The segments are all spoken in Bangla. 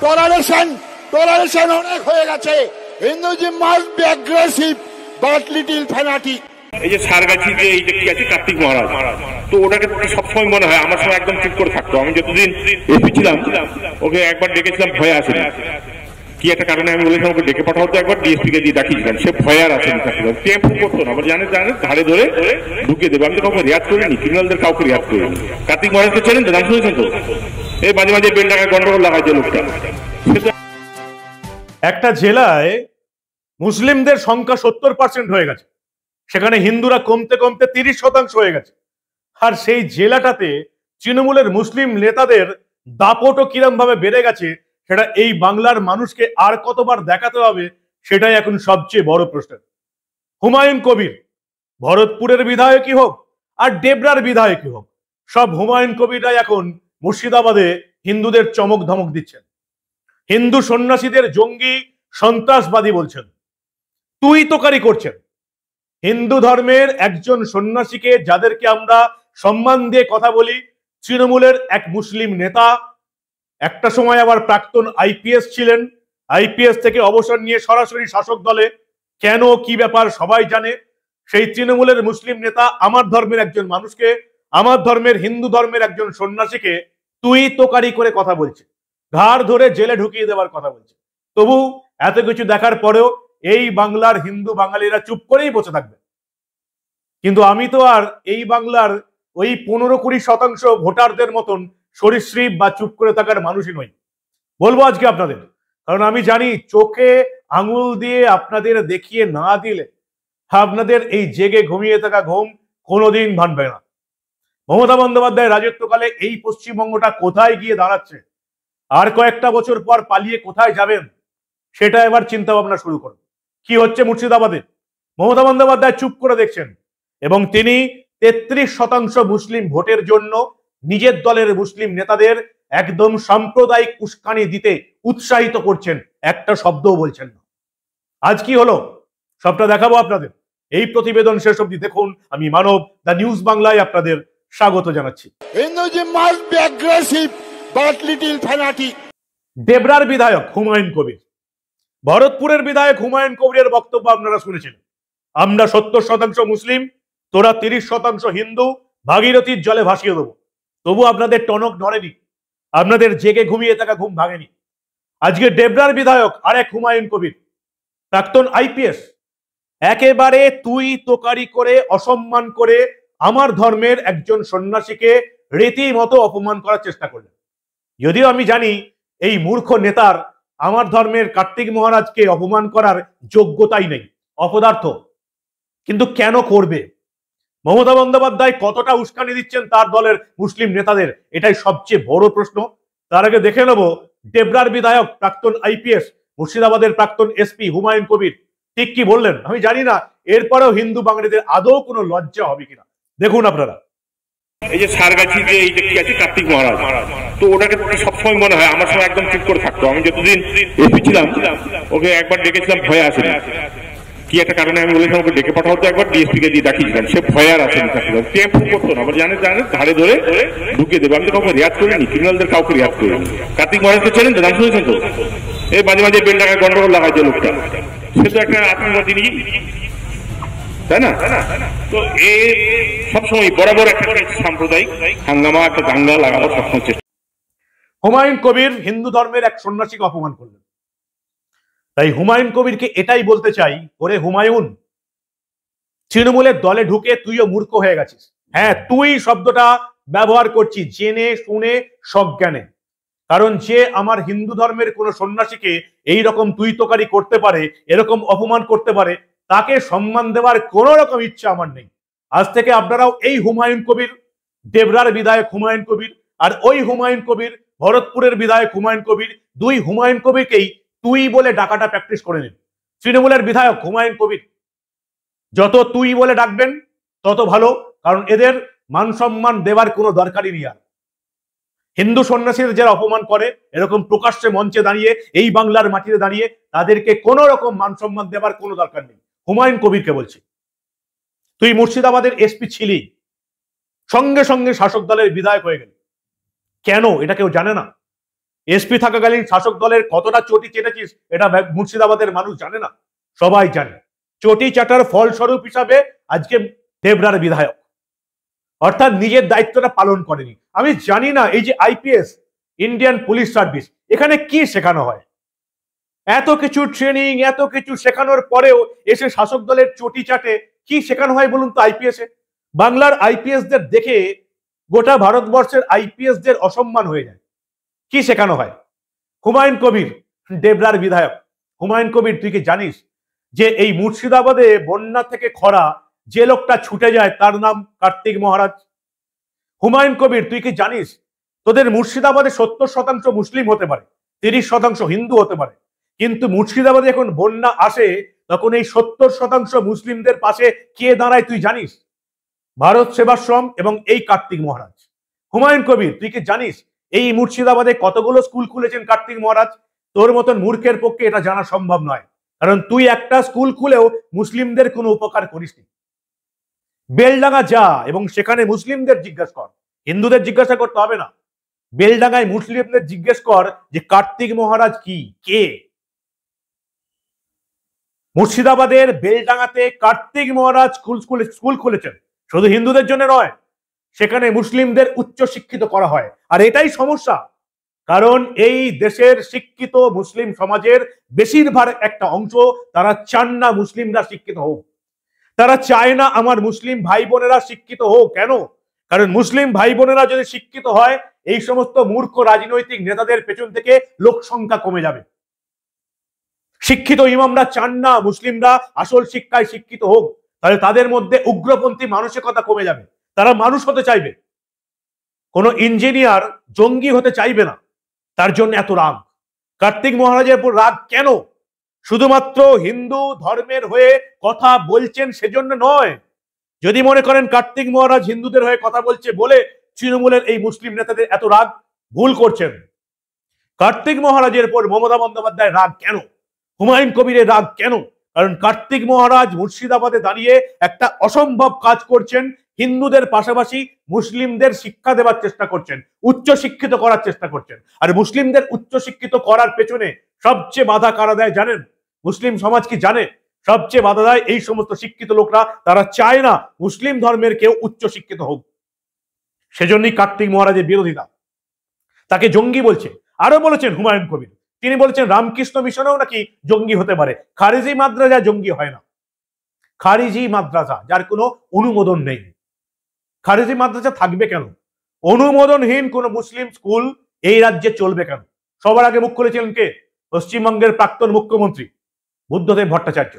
টলারেশন অনেক হয়ে গেছে। Hinduism must be aggressive but little fanatic. এই যে সারগাছি যে এই যে কি আছে কার্তিক মহারাজ, তো ওটাকে সবসময় মনে হয় আমার সময় একদম চুপ করে থাকতো। আমি যতদিন এসপি ছিলাম ওকে একবার ডেকেছিলাম, ভয়ে আসেনি। কি একটা কারণে আমি বলেছিলাম ওকে ডেকে পাঠাও, তো একবার ডিএসপি কে দিয়ে ডাকিয়েছিলাম, সে ভয়ে আর আসেনি। টেম্প করতো না, আবার জানে ধারে ধরে ঢুকিয়ে দেবো। আমি তো কাউকে রিয়াজ করিনি, ক্রিমিনালদের কাউকে রিয়াজ করিনি। কার্তিক মহারাজকে চেনেন তো, নাম শুনেছেন তো? এই মাঝে মাঝে বেল টাকায় গন্ডগোল লাগায় যে লোকটা। একটা জেলায় মুসলিমদের সংখ্যা 70% হয়ে গেছে, সেখানে হিন্দুরা কমতে কমতে 30% হয়ে গেছে। আর সেই জেলাটাতে তৃণমূলের মুসলিম নেতাদের দাপটও কিরম ভাবে বেড়ে গেছে, সেটা এই বাংলার মানুষকে আর কতবার দেখাতে হবে, সেটাই এখন সবচেয়ে বড় প্রশ্ন। হুমায়ুন কবির ভরতপুরের বিধায়কই হোক আর ডেবরার বিধায়কই হোক, সব হুমায়ুন কবিররাই এখন মুর্শিদাবাদে হিন্দুদের চমক ধমক দিচ্ছেন। হিন্দু সন্ন্যাসীদের জঙ্গি সন্ত্রাসবাদী বলছেন, তুই তোকারি করছেন। হিন্দু ধর্মের একজন সন্ন্যাসীকে, যাদেরকে আমরা সম্মান দিয়ে কথা বলি, তৃণমূলের এক মুসলিম নেতা, একটা সময় আবার প্রাক্তন আইপিএস ছিলেন, আইপিএস থেকে অবসর নিয়ে সরাসরি শাসক দলে, কেন কি ব্যাপার সবাই জানে। সেই তৃণমূলের মুসলিম নেতা আমার ধর্মের একজন মানুষকে, আমার ধর্মের হিন্দু ধর্মের একজন সন্ন্যাসীকে তুই তোকারি করে কথা বলছে, ঘাড় ধরে জেলে ঢুকিয়ে দেওয়ার কথা বলছে। তবু এত কিছু দেখার পরেও এই বাংলার হিন্দু বাঙালিরা চুপ করেই বসে থাকবে। কিন্তু আমি তো আর এই বাংলার ওই 15-20% ভোটারদের মতন সরীসৃপ বা চুপ করে থাকার মানুষই নই। বলবো আজকে আপনাদের, কারণ আমি জানি চোখে আঙুল দিয়ে আপনাদের দেখিয়ে না দিলে আপনাদের এই জেগে ঘুমিয়ে থাকা ঘুম কোনোদিন ভাঙবে না। মমতা বন্দ্যোপাধ্যায় রাজত্বকালে এই পশ্চিমবঙ্গটা কোথায় গিয়ে দাঁড়াচ্ছে, আর কয়েকটা বছর পর পালিয়ে কোথায় যাবেন, সেটা এবার চিন্তা ভাবনা শুরু করুন। কি হচ্ছে মুর্শিদাবাদে, মমতা বন্দ্যোপাধ্যায় চুপ করে দেখছেন, এবং তিনি 33% মুসলিম ভোটের জন্য নিজের দলের মুসলিম নেতাদের একদম সাম্প্রদায়িক উস্কানি দিতে উৎসাহিত করছেন, একটা শব্দও বলছেন না। আজ কি হলো সবটা দেখাবো আপনাদের। এই প্রতিবেদন শেষ অবধি দেখুন। আমি মানব, দ্য নিউজ বাংলায় আপনাদের স্বাগত জানাচ্ছি। Hinduism must be aggressive but little fanatic. ডেবরার বিধায়ক হুমায়ুন কবির, ভরতপুরের বিধায়ক হুমায়ুন কবিরের বক্তব্য আপনারা শুনেছেন, আমরা 70% মুসলিম, তোরা 30% হিন্দু, ভাগীরথীর জলে ভাসিয়ে দেবো। তবু আপনাদের টনক নড়েনি, আপনাদের জেগে ঘুমিয়ে থাকা ঘুম ভাঙেনি। আজকে ডেবরার বিধায়ক আরেক হুমায়ুন কবির, প্রাক্তন আইপিএস, একেবারে তুই তোকারি করে অসম্মান করে আমার ধর্মের একজন সন্ন্যাসীকে রীতিমতো অপমান করার চেষ্টা করলেন। যদিও আমি জানি এই মূর্খ নেতার আমার ধর্মের কার্তিক মহারাজকে অপমান করার যোগ্যতাই নেই, অপদার্থ। কিন্তু কেন করবে? মমতা বন্দ্যোপাধ্যায় কতটা উস্কানি দিচ্ছেন তার দলের মুসলিম নেতাদের, এটাই সবচেয়ে বড় প্রশ্ন। তার আগে দেখে নেব ডেবরার বিধায়ক, প্রাক্তন আইপিএস, মুর্শিদাবাদের প্রাক্তন এসপি হুমায়ুন কবির ঠিক কি বললেন। আমি জানি না এরপরেও হিন্দু বাঙালিদের আদৌ কোনো লজ্জা হবে কিনা, দেখুন আপনারা। এই যে সারগাছি যে এই যে কি আছে কার্তিক মহারাজ, তো ওটাকে সবসময় মনে হয় আমার সময় একদম চুপ করে থাকতো। আমি যতদিন এসপি ছিলাম ওকে একবার ডেকেছিলাম, ভয়ে আসেনি। কি একটা কারণে আমি বলেছিলাম ওকে ডেকে পাঠাও, তো একবার ডিএসপি কে দিয়ে ডাকিয়েছিলাম, সে ভয়ে আর আসেনি। টেম্প করতো না, আবার জানে ধারে ধরে ঢুকিয়ে দেবো। আমি তো কাউকে রিয়াজ করিনি, ক্রিমিনালদের কাউকে রিয়াজ করিনি। কার্তিক মহারাজকে চেনেন তো, নাম শুনেছেন তো? এই মাঝে মাঝে বেল টাকায় গন্ডগোল লাগায় যে লোকটা, সে তো একটা আত্মঘাতী, তাই না? তো এ সবসময় বরাবর একটা সাম্প্রদায়িক হাঙ্গামা, একটা দাঙ্গা লাগানো সবসময় চেষ্টা। হুমায়ুন কবির হিন্দু ধর্মের এক সন্ন্যাসীকে অপমান করলেন, তাই হুমায়ুন কবিরকে এটাই বলতে চাই, ওরে হুমায়ুন, তৃণমূলের দলে ঢুকে তুইও মূর্খ হয়ে গেছিস। হ্যাঁ, তুই শব্দটা ব্যবহার করছিস জেনে শুনে সজ্ঞানে, কারণ যে আমার হিন্দু ধর্মের কোন সন্ন্যাসীকে এই রকম তুই তোকারি করতে পারে, এরকম অপমান করতে পারে, তাকে সম্মান দেওয়ার কোন রকম ইচ্ছা আমার নেই। আজ থেকে আপনারাও এই হুমায়ুন কবির, ডেবরার বিধায়ক হুমায়ুন কবির, আর ওই হুমায়ুন কবির ভরতপুরের বিধায়ক হুমায়ুন কবির, দুই হুমায়ুন কবিরকেই তুই বলে ডাকাটা প্র্যাকটিস করে নিন। তৃণমূলের বিধায়ক হুমায়ুন কবির, যত তুই বলে ডাকবেন তত ভালো, কারণ এদের মান সম্মান দেওয়ার কোনো দরকারই নেই। আর হিন্দু সন্ন্যাসীদের যারা অপমান করে এরকম প্রকাশ্যে মঞ্চে দাঁড়িয়ে, এই বাংলার মাটিতে দাঁড়িয়ে, তাদেরকে কোনো রকম মান সম্মান দেওয়ার কোনো দরকার নেই। হুমায়ুন কবিরকে বলছি, তুই মুর্শিদাবাদের এসপি ছিলি, সঙ্গে সঙ্গে শাসক দলের বিধায়ক হয়ে গেল, কেন এটা কেউ জানে না? এসপি থাকাকালীন শাসক দলের কতটা চটি চেটেছিস এটা মুর্শিদাবাদের মানুষ জানে না? সবাই জানে। চটি চাটার ফলস্বরূপ হিসাবে আজকে দেবরার বিধায়ক, অর্থাৎ নিজের দায়িত্বটা পালন করেনি। আমি জানি না এই যে আইপিএস, ইন্ডিয়ান পুলিশ সার্ভিস, এখানে কি শেখানো হয়? এত কিছু ট্রেনিং, এত কিছু শেখানোর পরেও এসে শাসক দলের চটি চাটে কি শেখানো হয় বলুন তো আইপিএস এ? বাংলার আইপিএস দের দেখে গোটা ভারতবর্ষের আইপিএস দের অসম্মান হয়ে যায়। কি শেখানো হয়? হুমায়ুন কবির, দেবরার বিধায়ক হুমায়ুন কবির, তুই কি জানিস যে এই মুর্শিদাবাদে বন্যা থেকে খরা যে লোকটা ছুটে যায় তার নাম কার্তিক মহারাজ? হুমায়ুন কবির, তুই কি জানিস তোদের মুর্শিদাবাদে 70% মুসলিম হতে পারে, 30% হিন্দু হতে পারে, কিন্তু মুর্শিদাবাদে এখন বন্যা আসে তখন এই 70% মুসলিমদের পাশে কে দাঁড়ায় তুই জানিস? ভারত সেবাশ্রম এবং এই কার্তিক মহারাজ। হুমায়ুন কবির, তুই কি জানিস এই মুর্শিদাবাদে কতগুলো স্কুল খুলেছেন কার্তিক মহারাজ? তোর মতন মূর্খের পক্ষে এটা জানা সম্ভব নয়, কারণ তুই একটা স্কুল খুলেও মুসলিমদের কোনো উপকার করিসনি। বেলডাঙ্গা যা এবং সেখানে মুসলিমদের জিজ্ঞাসা কর, হিন্দুদের জিজ্ঞাসা করতে হবে না। বেলডাঙ্গায় মুসলিমদের জিজ্ঞেস কর যে কার্তিক মহারাজ কি, কে? মুর্শিদাবাদের বেলডাঙ্গাতে কার্তিক মহারাজ স্কুল খুলেছেন, শুধু হিন্দুদের জন্য নয়, সেখানে মুসলিমদের উচ্চ শিক্ষিত করা হয়। আর এটাই সমস্যা, কারণ এই দেশের শিক্ষিত মুসলিম সমাজের বেশিরভাগ একটা অংশ তারা চান না মুসলিমরা শিক্ষিত হোক। তারা চায় না আমার মুসলিম ভাই বোনেরা শিক্ষিত হোক। কেন? কারণ মুসলিম ভাই বোনেরা যদি শিক্ষিত হয়, এই সমস্ত মূর্খ রাজনৈতিক নেতাদের পেছন থেকে লোক সংখ্যা কমে যাবে। শিক্ষিত ইমামরা চান না মুসলিমরা আসল শিক্ষায় শিক্ষিত হোক, তাহলে তাদের মধ্যে উগ্রপন্থী মানসিকতা কমে যাবে, তারা মানুষ হতে চাইবে। কোন ইঞ্জিনিয়ার জঙ্গি হতে চাইবে না, তার জন্য এত রাগ। কার্তিক মহারাজের উপর রাগ কেন? শুধুমাত্র হিন্দু ধর্মের হয়ে কথা বলছেন সেজন্য নয়। যদি মনে করেন কার্তিক মহারাজ হিন্দুদের হয়ে কথা বলছে বলে তৃণমূলের এই মুসলিম নেতাদের এত রাগ, ভুল করছেন। কার্তিক মহারাজের উপর মমতা বন্দ্যোপাধ্যায়ের রাগ কেন? হুমায়ুন কবিরের রাগ কেন? কারণ কার্তিক মহারাজ মুর্শিদাবাদে দাঁড়িয়ে একটা অসম্ভব কাজ করছেন। হিন্দুদের পাশাপাশি মুসলিমদের শিক্ষা দেওয়ার চেষ্টা করছেন, উচ্চ শিক্ষিত করার চেষ্টা করছেন। আর মুসলিমদের উচ্চ শিক্ষিত করার পেছনে সবচেয়ে বাধা কারা দেয় জানেন? মুসলিম সমাজ কি জানে? সবচেয়ে বাধা দেয় এই সমস্ত শিক্ষিত লোকরা। তারা চায় না মুসলিম ধর্মের কেউ উচ্চ শিক্ষিত হোক। সেজন্যই কার্তিক মহারাজের বিরোধিতা। তাকে জঙ্গি বলছে। আরো বলেছেন হুমায়ুন কবির, তিনি বলেছেন রামকৃষ্ণ মিশনেও নাকি জঙ্গি হতে পারে। খারিজি মাদ্রাসা জঙ্গি হয় না। খারিজি মাদ্রাসা যার কোনো অনুমোদন নেই, খারিজি মাদ্রাসা থাকবে কেন? অনুমোদনহীন কোন মুসলিম স্কুল এই রাজ্যে চলবে কেন? সবার আগে মুখ খুলেছিলেন কে? পশ্চিমবঙ্গের প্রাক্তন মুখ্যমন্ত্রী বুদ্ধদেব ভট্টাচার্য।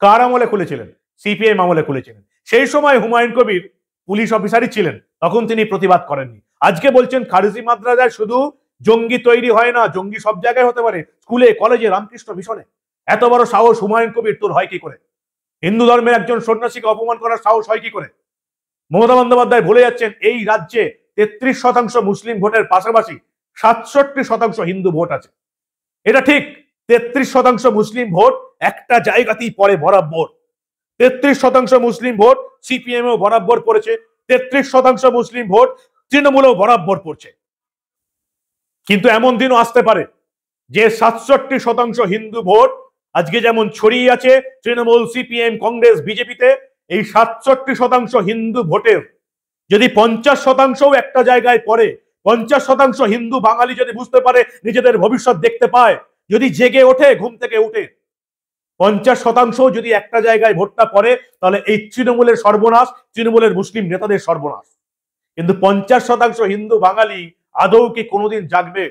কার আমলে খুলেছিলেন? সিপিএম আমলে খুলেছিলেন। সেই সময় হুমায়ুন কবির পুলিশ অফিসারই ছিলেন, তখন তিনি প্রতিবাদ করেননি। আজকে বলছেন খারিজি মাদ্রাসায় শুধু জঙ্গি তৈরি হয় না, জঙ্গি সব জায়গায় হতে পারে, স্কুলে, কলেজে, রামকৃষ্ণ মিশনে। এত বড় সাহস হুমায়ুন কবির তোর হয় কি করে? হিন্দু ধর্মের একজন সন্ন্যাসীকে অপমান করার সাহস হয় কি করে? মমতা বন্দ্যোপাধ্যায় ভুলে যাচ্ছেন এই রাজ্যে 33% মুসলিম ভোটের পাশাপাশি 67% হিন্দু ভোট আছে। এটা ঠিক, 33% মুসলিম ভোট একটা জায়গাতেই পড়ে বরাবর। 33% মুসলিম ভোট সিপিএম ও বরাবর পড়েছে, 33% মুসলিম ভোট তৃণমূলও বরাবর পড়ছে। কিন্তু এমন দিনও আসতে পারে যে 67% হিন্দু ভোট আজকে যেমন ছড়িয়ে আছে তৃণমূল, সিপিএম, কংগ্রেস, বিজেপিতে, এই 67% হিন্দু ভোটের যদি 50% একটা জায়গায় পড়ে, 50% হিন্দু বাঙালি যদি বুঝতে পারে, নিজেদের ভবিষ্যৎ দেখতে পায়, যদি জেগে ওঠে, ঘুম থেকে উঠে, 50% যদি একটা জায়গায় ভোটটা পড়ে, তাহলে এই তৃণমূলের সর্বনাশ, তৃণমূলের মুসলিম নেতাদের সর্বনাশ। কিন্তু 50% হিন্দু বাঙালি আদৌ কি কোনোদিন জাগবে?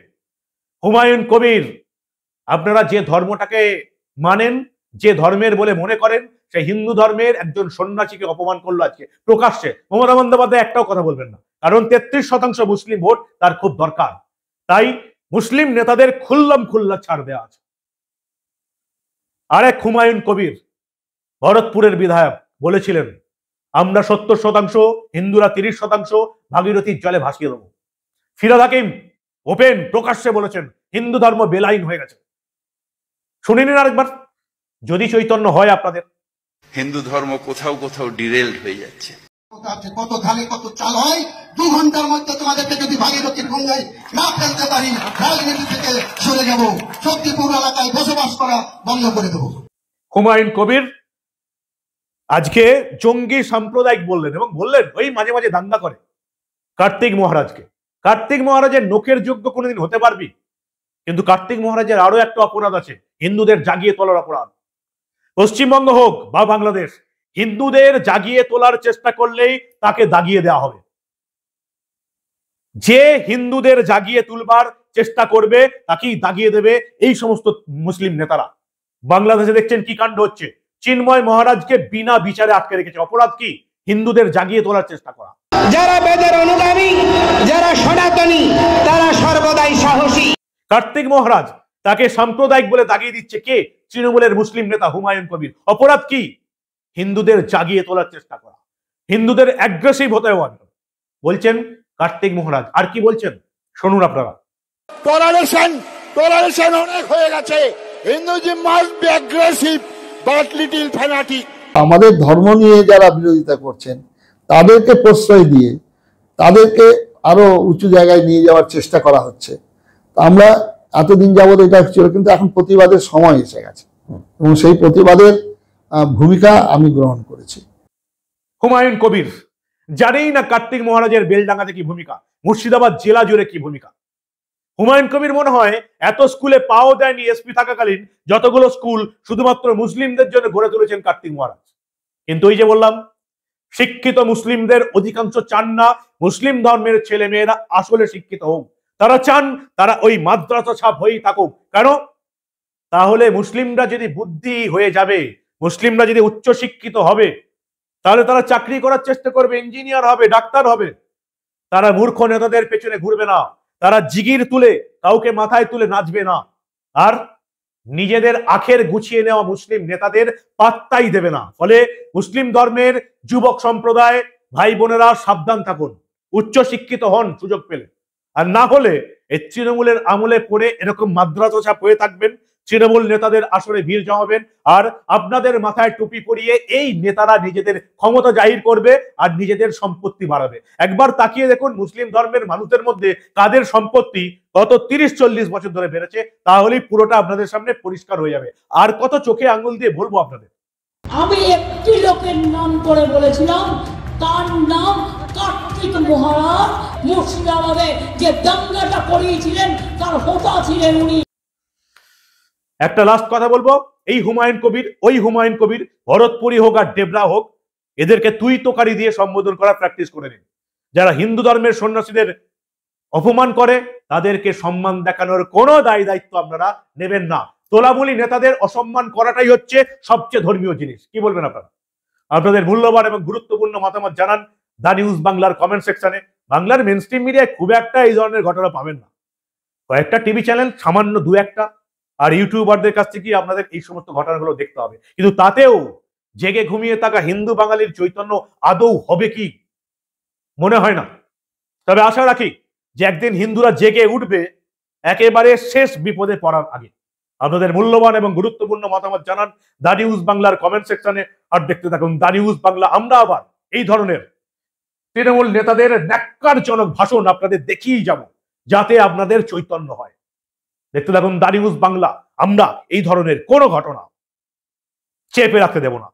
হুমায়ুন কবির, আপনারা যে ধর্মটাকে মানেন, যে ধর্মের বলে মনে করেন, সেই হিন্দু ধর্মের একজন সন্ন্যাসীকে অপমান করলো আজকে প্রকাশ্যে। মমতা বন্দ্যোপাধ্যায় একটাও কথা বলবেন না, কারণ 33% মুসলিম ভোট তার খুব দরকার। তাই মুসলিম নেতাদের খুল্লা ছাড় দেওয়া আছে। আরেক হুমায়ুন কবির, ভরতপুরের বিধায়ক, বলেছিলেন আমরা 70%, হিন্দুরা 30%, ভাগীরথীর জলে ভাসিয়ে দেবো। ফিরহাদ হাকিম ওপেন প্রকাশ্যে বলেছেন হিন্দু ধর্ম বেলাইন হয়ে গেছে। শুনে নিন আরেকবার, যদি চৈতন্য হয় আপনাদের। হিন্দু ধর্ম কোথাও কোথাও ডিরেলড হয়ে যাচ্ছে। কত ধানে কত চাল হয়, 2 ঘন্টার মধ্যে তোমাদেরকে যদি ভাগীরথীর গঙ্গায় না ফেলতে পারি, রাজনীতি থেকে সরে যাব, শক্তিপুর এলাকায় বসবাস করা বন্ধ করে দেবো। হুমায়ুন কবির আজকে জঙ্গি সাম্প্রদায়িক বললেন, এবং বললেন ওই মাঝে মাঝে দাঙ্গা করে কার্তিক মহারাজকে। কার্তিক মহারাজের নোকের যোগ্য কোনোদিন হতে পারবি? কিন্তু কার্তিক মহারাজের আরো একটা অপরাধ আছে, হিন্দুদের জাগিয়ে তোলার অপরাধ। পশ্চিমবঙ্গ হোক বা বাংলাদেশ, হিন্দুদের জাগিয়ে তোলার চেষ্টা করলেই তাকে দাগিয়ে দেওয়া হবে। যে হিন্দুদের জাগিয়ে তুলবার চেষ্টা করবে তাকেই দাগিয়ে দেবে এই সমস্ত মুসলিম নেতারা। বাংলাদেশে দেখছেন কি কাণ্ড হচ্ছে, চিন্ময় মহারাজকে বিনা বিচারে আটকে রেখেছে। অপরাধ কি? হিন্দুদের জাগিয়ে তোলার চেষ্টা করা। যারা বেদের অনুগামী, যারা সনাতনী, তারা সর্বদাই সাহসী। কার্তিক মহারাজ তাকে সাম্প্রদায়িক বলে দাগিয়ে দিচ্ছে কে? তৃণমূলের মুসলিম নেতা হুমায়ুন কবির। অপরাধ কি? হিন্দুদের জাগিয়ে তোলার চেষ্টা করা, হিন্দুদের অ্যাগ্রেসিভ হতে বলছেন কার্তিক মহারাজ। আর কি বলছেন শুনুন আপনারা। টলারেশন অনেক হয়ে গেছে। Hinduism must be aggressive but little fanatic. আমাদের ধর্ম নিয়ে যারা বিরোধিতা করছেন তাদেরকে প্রশ্রয় দিয়ে তাদেরকে আরো উঁচু জায়গায় নিয়ে যাওয়ার চেষ্টা করা হচ্ছে। আমরা এতদিন যাবত এটা ছিল, কিন্তু এখন প্রতিবাদের সময় এসে গেছে এবং সেই প্রতিবাদের ভূমিকা আমি গ্রহণ করেছি। হুমায়ুন কবির জানেই না কার্তিক মহারাজের বেলডাঙ্গাতে কি ভূমিকা, মুর্শিদাবাদ জেলা জুড়ে কি ভূমিকা। হুমায়ুন কবির মনে হয় এত স্কুলে পাও দেয়নি এসপি থাকাকালীন, যতগুলো স্কুল শুধুমাত্র মুসলিমদের জন্য গড়ে তুলেছেন কার্তিক মহারাজ। কিন্তু ওই যে বললাম, শিক্ষিত মুসলিমদের অধিকাংশ চান না মুসলিম ধর্মের ছেলে মেয়েরা আসলে শিক্ষিত হোক। তারা চান তারা ওই মাদ্রাসা ছাপ হয়েই থাকুক। কেন? তাহলে মুসলিমরা যদি বুদ্ধি হয়ে যাবে, মুসলিমরা যদি উচ্চ শিক্ষিত হবে, তাহলে তারা চাকরি করার চেষ্টা করবে, ইঞ্জিনিয়ার হবে, ডাক্তার হবে। তারা মূর্খ নেতাদের পেছনে ঘুরবে না, তারা জিগির তুলে কাউকে মাথায় তুলে নাচবে না, আর নিজেদের আখের গুছিয়ে নেওয়া মুসলিম নেতাদের পাত্তাই দেবে না। ফলে মুসলিম ধর্মের যুবক সম্প্রদায় ভাই বোনেরা সাবধান থাকুন, উচ্চ শিক্ষিত হন সুযোগ পেলে। আর না হলে এই তৃণমূলের আমলে পড়ে এরকম মাদ্রাসা ছাপ হয়ে থাকবেন, তৃণমূল নেতাদের আসরে ভিড় জমাবেন, আর আপনাদের মাথায় টুপি পরিয়ে এই নেতারা নিজেদের ক্ষমতা জাহির করবে আর নিজেদের সম্পত্তি বাড়াবে। একবার তাকিয়ে দেখুন মুসলিম ধর্মের মানুষের মধ্যে কাদের সম্পত্তি গত 30-40 বছর ধরে বেড়েছে, তাহলেই পুরোটা আপনাদের সামনে পরিষ্কার হয়ে যাবে। আর কত চোখে আঙ্গুল দিয়ে বলবো আপনাদের। আমি একটি লোকের নাম করে বলেছিলাম, তার নাম কার্তিক মহারাজ। মুর্শিদাবাদে যে দাঙ্গাটা করিয়েছিলেন তার হোতা ছিলেন উনি। একটা লাস্ট কথা বলবো, এই হুমায়ুন কবির, ওই হুমায়ুন কবির, ভরতপুরি হোক আর ডেবরা হোক, এদেরকে তুই তোকারি দিয়ে সম্বোধন করার প্র্যাকটিস করে নিন। যারা হিন্দু ধর্মের সন্ন্যাসীদের অপমান করে তাদেরকে সম্মান দেখানোর কোনো দায় দায়িত্ব আপনারা নেবেন না। তোলামুলি নেতাদের অসম্মান করাটাই হচ্ছে সবচেয়ে ধর্মীয় জিনিস। কি বলবেন আপনারা? আপনাদের মূল্যবান এবং গুরুত্বপূর্ণ মতামত জানান দা নিউজ বাংলার কমেন্ট সেকশনে। বাংলার মেইনস্ট্রিম মিডিয়ায় খুব একটা এই ধরনের ঘটনা পাবেন না, কয়েকটা টিভি চ্যানেল, সামান্য 2-1টা, আর ইউটিউবারদের কাছ থেকে আপনাদের এই সমস্ত ঘটনাগুলো দেখতে হবে। কিন্তু তাতেও জেগে ঘুমিয়ে থাকা হিন্দু বাঙালির চৈতন্য আদৌ হবে কি? মনে হয় না। তবে আশা রাখি যে একদিন হিন্দুরা জেগে উঠবে একেবারে শেষ বিপদে পড়ার আগে। আপনাদের মূল্যবান এবং গুরুত্বপূর্ণ মতামত জানান দা নিউজ বাংলার কমেন্ট সেকশনে, আর দেখতে থাকুন দা নিউজ বাংলা। আমরা আবার এই ধরনের তৃণমূল নেতাদের ন্যাক্কারজনক ভাষণ আপনাদের দেখিয়েই যাব, যাতে আপনাদের চৈতন্য হয়। দেখতে থাকুন দা নিউজ বাংলা। আমরা এই ধরনের কোনো ঘটনা চেপে রাখতে দেব না।